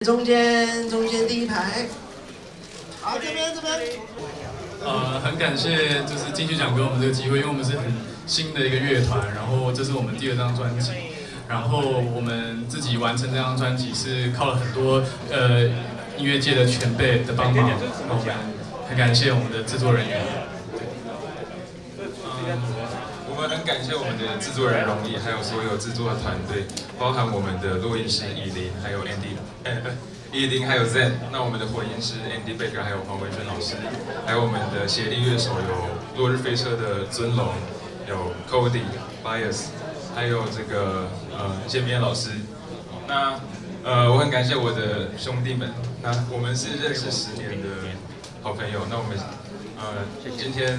中间第一排。好，这边。很感谢就是金曲奖给我们这个机会，因为我们是很新的一个乐团，然后这是我们第2张专辑，然后我们自己完成这张专辑是靠了很多音乐界的前辈的帮忙，我们很感谢我们的制作人员。我们很感谢我们的制作人容毅，还有所有制作团队，包含我们的录音师以琳，还有 Andy，依琳还有 Zen， 那我们的混音师 Andy Baker， 还有黄维轩老师，还有我们的协力乐手有落日飞车的尊龙，有 Cody、Bias， 还有这个谢明老师。那我很感谢我的兄弟们，那我们是认识10年的好朋友，那我们今天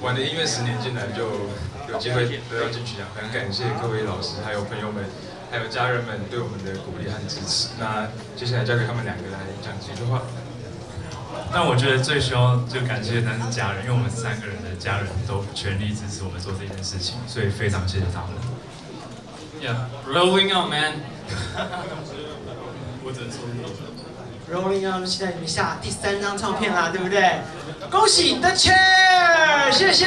玩的音乐10年，竟然就有机会得到金曲奖，很感谢各位老师，还有朋友们，还有家人们对我们的鼓励和支持。那接下来交给他们2个来讲几句话。但我觉得最需要就感谢的当然是家人，因为我们3个人的家人都全力支持我们做这件事情，所以非常谢谢他们。Rolling on man 我只能说 Rolling on， 期待你们下第3张唱片啦，对不对？恭喜 The Chair， 谢谢。